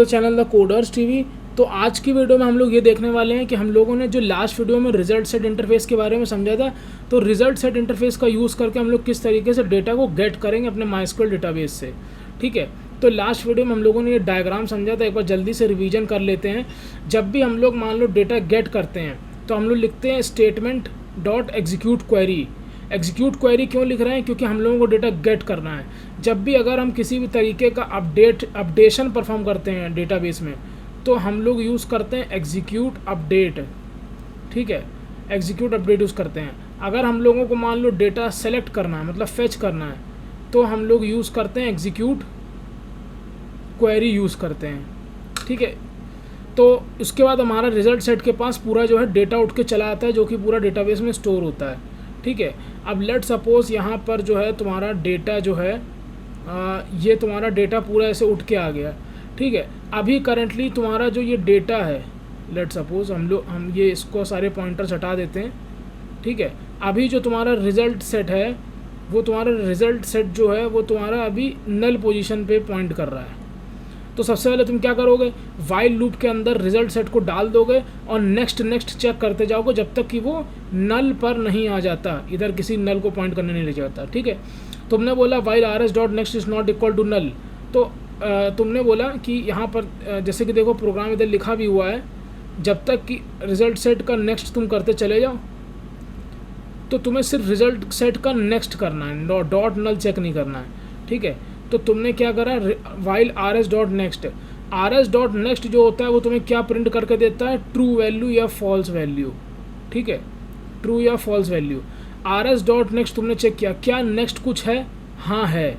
The channel the coders TV. तो आज की वीडियो में हम लोग ये देखने वाले हैं कि हम लोगों ने जो लास्ट वीडियो में रिजल्ट सेट इंटरफेस के बारे में समझा था, तो रिजल्ट सेट इंटरफेस का यूज़ करके हम लोग किस तरीके से डेटा को गेट करेंगे अपने माइस्क्यूएल डेटाबेस से। ठीक है, तो लास्ट वीडियो में हम लोगों ने ये डायग्राम समझा था, एक बार जल्दी से रिवीजन कर लेते हैं। जब भी हम लोग मान लो डेटा गेट करते हैं तो हम लोग लिखते हैं statement dot execute query. Execute query क्यों लिख रहे हैं? क्योंकि हम लोगों को डेटा गेट करना है। जब भी अगर हम किसी भी तरीके का अपडेशन परफॉर्म करते हैं डेटाबेस में, तो हम लोग यूज़ करते हैं एग्जीक्यूट अपडेट। ठीक है, एग्जीक्यूट अपडेट यूज़ करते हैं। अगर हम लोगों को मान लो डेटा सेलेक्ट करना है, मतलब फेच करना है, तो हम लोग यूज़ करते हैं एग्जीक्यूट क्वेरी यूज़ करते हैं। ठीक है, तो उसके बाद हमारा रिजल्ट सेट के पास पूरा जो है डेटा उठ के चला आता है, जो कि पूरा डेटाबेस में स्टोर होता है। ठीक है, अब लेट सपोज यहाँ पर जो है तुम्हारा डेटा जो है ये तुम्हारा डेटा पूरा ऐसे उठ के आ गया। ठीक है, अभी करंटली तुम्हारा जो ये डेटा है, लेट सपोज हम ये इसको सारे पॉइंटर्स हटा देते हैं। ठीक है, अभी जो तुम्हारा रिज़ल्ट सेट है, वो तुम्हारा रिज़ल्ट सेट जो है वो तुम्हारा अभी नल पोजीशन पे पॉइंट कर रहा है। तो सबसे पहले तुम क्या करोगे, वाइल लूप के अंदर रिजल्ट सेट को डाल दोगे और नेक्स्ट चेक करते जाओगे जब तक कि वो नल पर नहीं आ जाता, इधर किसी नल को पॉइंट करने नहीं ले जाता। ठीक है, तुमने बोला while rs dot next is not equal to null, तो तुमने बोला कि यहाँ पर जैसे कि देखो प्रोग्राम इधर लिखा भी हुआ है, जब तक कि रिजल्ट सेट का नेक्स्ट तुम करते चले जाओ, तो तुम्हें सिर्फ रिजल्ट सेट का नेक्स्ट करना है, डॉट नल चेक नहीं करना है। ठीक है, तो तुमने क्या करा, while rs dot next, rs dot next जो होता है वो तुम्हें क्या प्रिंट करके देता है, ट्रू वैल्यू या फॉल्स वैल्यू। ठीक है, ट्रू या false value. rs dot next तुमने चेक किया, क्या नेक्स्ट कुछ है? हाँ है,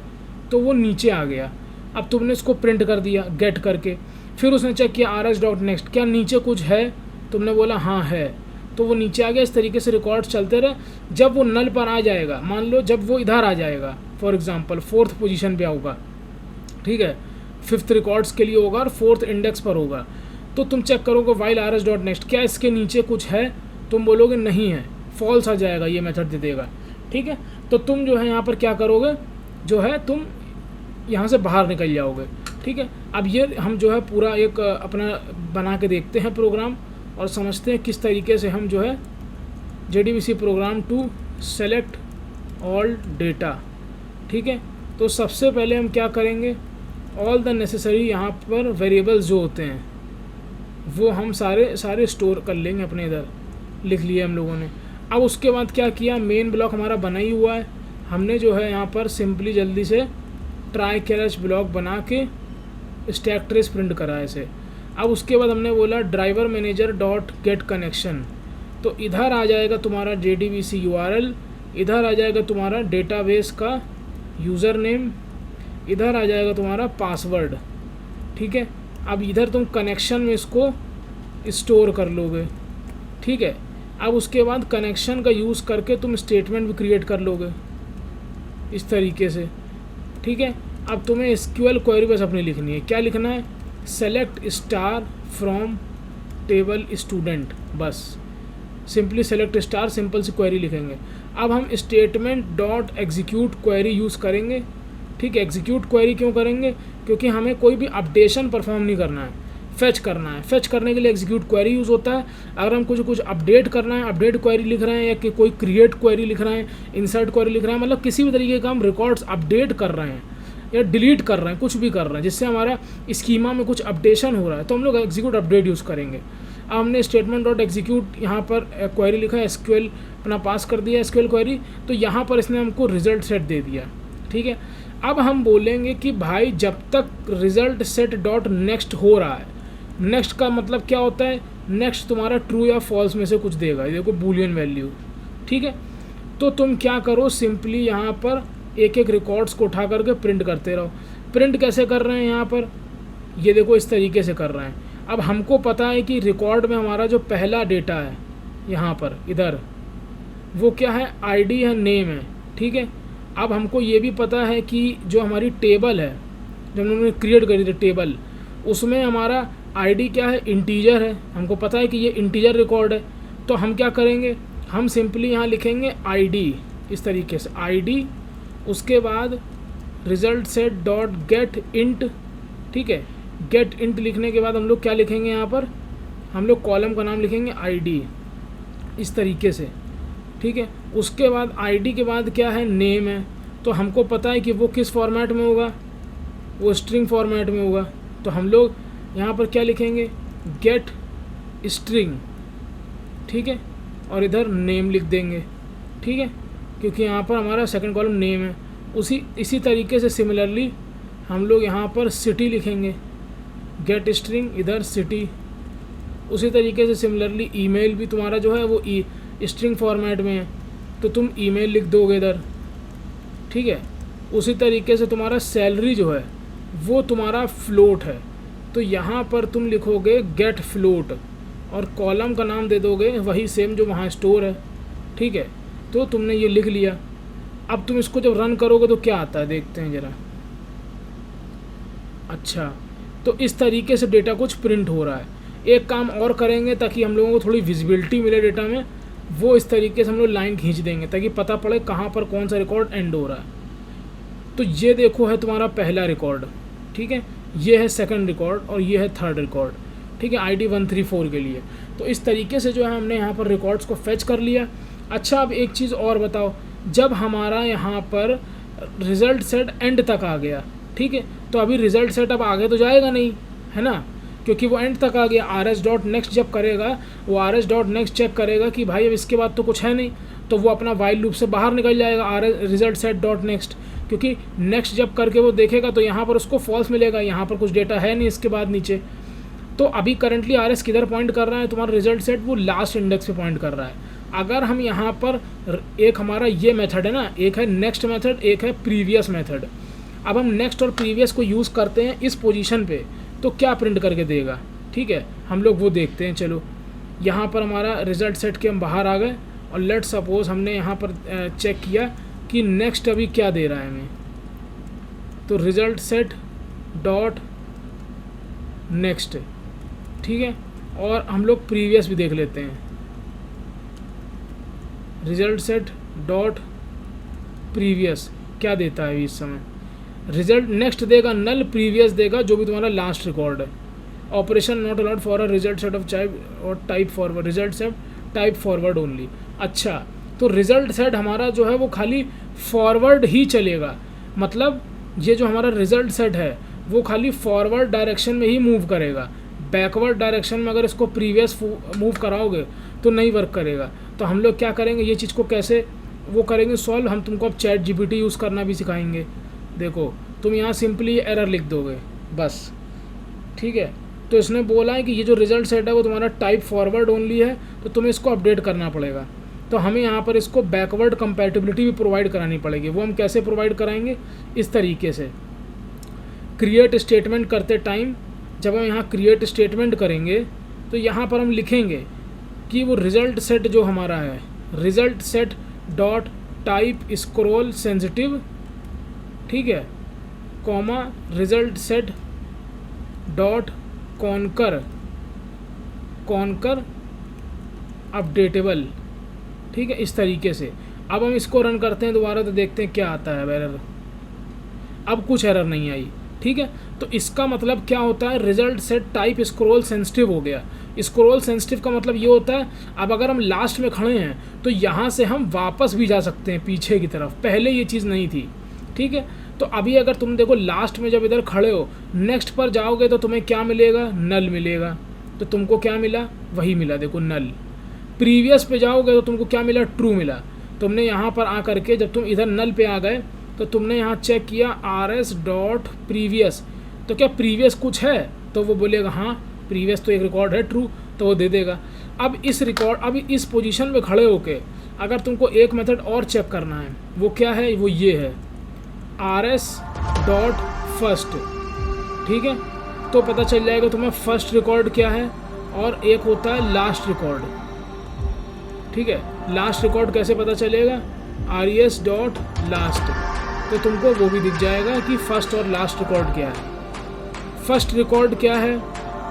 तो वो नीचे आ गया। अब तुमने इसको प्रिंट कर दिया गेट करके, फिर उसने चेक किया rs डॉट नेक्स्ट, क्या नीचे कुछ है? तुमने बोला हाँ है, तो वो नीचे आ गया। इस तरीके से रिकॉर्ड्स चलते रहे। जब वो नल पर आ जाएगा, मान लो जब वो इधर आ जाएगा, फॉर एग्जांपल 4th पोजीशन पे होगा, ठीक है, 5th रिकॉर्ड्स के लिए होगा और 4th इंडेक्स पर होगा, तो तुम चेक करोगे वाइल rs डॉट नेक्स्ट, क्या इसके नीचे कुछ है? तुम बोलोगे नहीं है, फॉल्स आ जाएगा, ये मेथड दे देगा। ठीक है, तो तुम जो है यहाँ पर क्या करोगे, जो है तुम यहाँ से बाहर निकल जाओगे। ठीक है, अब ये हम जो है पूरा एक अपना बना के देखते हैं प्रोग्राम और समझते हैं किस तरीके से हम जो है JDBC program to select all data. ठीक है, तो सबसे पहले हम क्या करेंगे, ऑल द नेसेसरी यहाँ पर वेरिएबल्स जो होते हैं वो हम सारे स्टोर कर लेंगे अपने इधर, लिख लिए हम लोगों ने। अब उसके बाद क्या किया, मेन ब्लॉक हमारा बना ही हुआ है, हमने जो है यहाँ पर सिंपली जल्दी से ट्राई कैच ब्लॉक बना के स्टैक ट्रेस प्रिंट करा ऐसे। अब उसके बाद हमने बोला driver manager dot get connection, तो इधर आ जाएगा तुम्हारा JDBC URL, इधर आ जाएगा तुम्हारा डेटाबेस का यूज़र नेम, इधर आ जाएगा तुम्हारा पासवर्ड। ठीक है, अब इधर तुम कनेक्शन में इसको स्टोर कर लोगे। ठीक है, अब उसके बाद कनेक्शन का यूज़ करके तुम स्टेटमेंट भी क्रिएट कर लोगे इस तरीके से। ठीक है, अब तुम्हें SQL क्वेरी बस अपनी लिखनी है। क्या लिखना है, select star from table student, बस सिंपली सेलेक्ट स्टार, सिंपल सी क्वेरी लिखेंगे। अब हम statement dot execute query use करेंगे। ठीक है, एग्जीक्यूट क्वेरी क्यों करेंगे, क्योंकि हमें कोई भी अपडेशन परफॉर्म नहीं करना है, फेच करना है। फेच करने के लिए एग्जीक्यूट क्वेरी यूज़ होता है। अगर हम कुछ अपडेट करना है, अपडेट क्वेरी लिख रहे हैं, या कि कोई क्रिएट क्वेरी लिख रहे हैं, इंसर्ट क्वेरी लिख रहे हैं, मतलब किसी भी तरीके का हम रिकॉर्ड्स अपडेट कर रहे हैं या डिलीट कर रहे हैं, कुछ भी कर रहे हैं जिससे हमारा स्कीमा में कुछ अपडेशन हो रहा है, तो हम लोग एग्जीक्यूट अपडेट यूज़ करेंगे। अब हमने स्टेटमेंट डॉट एग्जीक्यूट यहाँ पर क्वेरी लिखा है, SQL अपना पास कर दिया SQL क्वेरी, तो यहाँ पर इसने हमको रिजल्ट सेट दे दिया। ठीक है, अब हम बोलेंगे कि भाई जब तक रिजल्ट सेट डॉट नेक्स्ट हो रहा है, नेक्स्ट का मतलब क्या होता है, नेक्स्ट तुम्हारा ट्रू या फॉल्स में से कुछ देगा, देखो बूलियन वैल्यू। ठीक है, तो तुम क्या करो, सिंपली यहाँ पर एक एक रिकॉर्ड्स को उठा करके प्रिंट करते रहो। प्रिंट कैसे कर रहे हैं, यहाँ पर ये देखो इस तरीके से कर रहे हैं। अब हमको पता है कि रिकॉर्ड में हमारा जो पहला डेटा है यहाँ पर इधर, वो क्या है, ID है, नेम है। ठीक है, अब हमको ये भी पता है कि जो हमारी टेबल है, जब उन्होंने क्रिएट करी थी टेबल, उसमें हमारा ID क्या है, इंटीजर है। हमको पता है कि ये इंटीजर रिकॉर्ड है, तो हम क्या करेंगे, हम सिंपली यहाँ लिखेंगे ID इस तरीके से, ID, उसके बाद result set dot gate int. ठीक है, गेट इंट लिखने के बाद हम लोग क्या लिखेंगे, यहाँ पर हम लोग कॉलम का नाम लिखेंगे आईडी, इस तरीके से, ठीक है। उसके बाद आईडी के बाद क्या है, नेम है, तो हमको पता है कि वो किस फॉर्मेट में होगा, वो स्ट्रिंग फॉर्मेट में होगा, तो हम लोग यहाँ पर क्या लिखेंगे, गेट स्ट्रिंग, ठीक है, और इधर नेम लिख देंगे, ठीक है, क्योंकि यहाँ पर हमारा सेकंड कॉलम नेम है। इसी तरीके से सिमिलरली हम लोग यहाँ पर सिटी लिखेंगे, गेट स्ट्रिंग इधर सिटी। उसी तरीके से सिमिलरली ईमेल भी तुम्हारा जो है वो स्ट्रिंग फॉर्मेट में है, तो तुम ईमेल लिख दोगे इधर, ठीक है। उसी तरीके से तुम्हारा सैलरी जो है वो तुम्हारा फ्लोट है, तो यहाँ पर तुम लिखोगे गेट फ्लोट और कॉलम का नाम दे दोगे वही सेम जो वहाँ स्टोर है, ठीक है। तो तुमने ये लिख लिया। अब तुम इसको जब रन करोगे तो क्या आता है, देखते हैं ज़रा। अच्छा, तो इस तरीके से डेटा कुछ प्रिंट हो रहा है। एक काम और करेंगे ताकि हम लोगों को थोड़ी विजिबिलिटी मिले डेटा में, वो इस तरीके से हम लोग लाइन खींच देंगे ताकि पता पड़े कहाँ पर कौन सा रिकॉर्ड एंड हो रहा है। तो ये देखो है तुम्हारा पहला रिकॉर्ड, ठीक है, ये है सेकंड रिकॉर्ड और ये है थर्ड रिकॉर्ड, ठीक है, ID 134 के लिए। तो इस तरीके से जो है हमने यहाँ पर रिकॉर्ड्स को फेच कर लिया। अच्छा, अब एक चीज़ और बताओ, जब हमारा यहाँ पर रिज़ल्ट सेट एंड तक आ गया, ठीक है, तो अभी रिज़ल्ट सेट अब आगे तो जाएगा नहीं, है ना, क्योंकि वो एंड तक आ गया। rs.next जब करेगा वो rs.next चेक करेगा कि भाई अब इसके बाद तो कुछ है नहीं, तो वो अपना वाइल लूप से बाहर निकल जाएगा रिजल्ट सेट डॉट नेक्स्ट, क्योंकि नेक्स्ट जब करके वो देखेगा तो यहाँ पर उसको फॉल्स मिलेगा, यहाँ पर कुछ डेटा है नहीं इसके बाद नीचे। तो अभी करंटली RS किधर पॉइंट कर रहा है, तुम्हारा रिजल्ट सेट वो लास्ट इंडेक्स पे पॉइंट कर रहा है। अगर हम यहाँ पर एक हमारा ये मेथड है ना, एक है नेक्स्ट मेथड, एक है प्रीवियस मेथड। अब हम नेक्स्ट और प्रीवियस को यूज़ करते हैं इस पोजीशन पे, तो क्या प्रिंट करके देगा, ठीक है, हम लोग वो देखते हैं। चलो, यहाँ पर हमारा रिजल्ट सेट के हम बाहर आ गए और लेट सपोज हमने यहाँ पर चेक किया कि नेक्स्ट अभी क्या दे रहा है हमें, तो रिजल्ट सेट डॉट नेक्स्ट, ठीक है, और हम लोग प्रीवियस भी देख लेते हैं, रिजल्ट सेट डॉट प्रीवियस क्या देता है इस समय। रिजल्ट नेक्स्ट देगा नल, प्रीवियस देगा जो भी तुम्हारा लास्ट रिकॉर्ड है। Operation not allowed for a result set of type और type forward, result set type forward only. अच्छा, तो रिजल्ट सेट हमारा जो है वो खाली फॉरवर्ड ही चलेगा, मतलब ये जो हमारा रिजल्ट सेट है वो खाली फॉरवर्ड डायरेक्शन में ही मूव करेगा। बैकवर्ड डायरेक्शन में अगर इसको प्रीवियस मूव कराओगे तो नहीं वर्क करेगा। तो हम लोग क्या करेंगे, ये चीज़ को कैसे वो करेंगे सॉल्व, हम तुमको अब चैट GPT यूज़ करना भी सिखाएंगे। देखो, तुम यहाँ सिंपली एरर लिख दोगे बस, ठीक है। तो इसने बोला है कि ये जो रिजल्ट सेट है वो तुम्हारा टाइप फॉरवर्ड ओनली है, तो तुम्हें इसको अपडेट करना पड़ेगा। तो हमें यहाँ पर इसको बैकवर्ड कंपैटिबिलिटी भी प्रोवाइड करानी पड़ेगी। वो हम कैसे प्रोवाइड कराएंगे, इस तरीके से क्रिएट स्टेटमेंट करते टाइम जब हम यहाँ क्रिएट स्टेटमेंट करेंगे तो यहाँ पर हम लिखेंगे कि वो रिज़ल्ट सेट जो हमारा है, result set dot type scroll sensitive, ठीक है, comma result set dot conquer updatable, ठीक है, इस तरीके से। अब हम इसको रन करते हैं दोबारा तो देखते हैं क्या आता है एरर। अब कुछ एरर नहीं आई, ठीक है। तो इसका मतलब क्या होता है, result set type scroll sensitive हो गया। स्क्रॉल सेंसिटिव का मतलब ये होता है अब अगर हम लास्ट में खड़े हैं तो यहाँ से हम वापस भी जा सकते हैं पीछे की तरफ, पहले ये चीज़ नहीं थी, ठीक है। तो अभी अगर तुम देखो लास्ट में जब इधर खड़े हो, नेक्स्ट पर जाओगे तो तुम्हें क्या मिलेगा, नल मिलेगा। तो तुमको क्या मिला, वही मिला, देखो नल। प्रीवियस पे जाओगे तो तुमको क्या मिला, ट्रू मिला। तुमने यहाँ पर आ करके जब तुम इधर नल पे आ गए तो तुमने यहाँ चेक किया RS डॉट प्रीवियस, तो क्या प्रीवियस कुछ है, तो वो बोलेगा हाँ प्रीवियस तो एक रिकॉर्ड है ट्रू, तो वो दे देगा। अब इस रिकॉर्ड, अभी इस पोजीशन में खड़े होके अगर तुमको एक मेथड और चेक करना है, वो क्या है, वो ये है RS डॉट फर्स्ट, ठीक है। तो पता चल जाएगा तुम्हें फर्स्ट रिकॉर्ड क्या है, और एक होता है लास्ट रिकॉर्ड, ठीक है। लास्ट रिकॉर्ड कैसे पता चलेगा, RES डॉट लास्ट, तो तुमको वो भी दिख जाएगा कि फर्स्ट और लास्ट रिकॉर्ड क्या है। फर्स्ट रिकॉर्ड क्या है,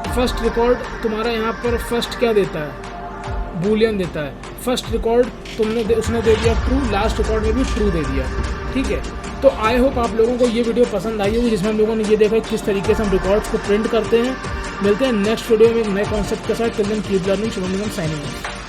फर्स्ट रिकॉर्ड तुम्हारा यहाँ पर फर्स्ट क्या देता है, बूलियन देता है। फर्स्ट रिकॉर्ड उसने दे दिया ट्रू, लास्ट रिकॉर्ड में भी ट्रू दे दिया, ठीक है। तो आई होप आप लोगों को ये वीडियो पसंद आई होगी, जिसमें हम लोगों ने ये देखा किस तरीके से हम रिकॉर्ड्स को प्रिंट करते हैं। मिलते हैं नेक्स्ट वीडियो में एक नए कॉन्सेप्ट के साथ। Till then keep learning. Shubham Nigam signing of.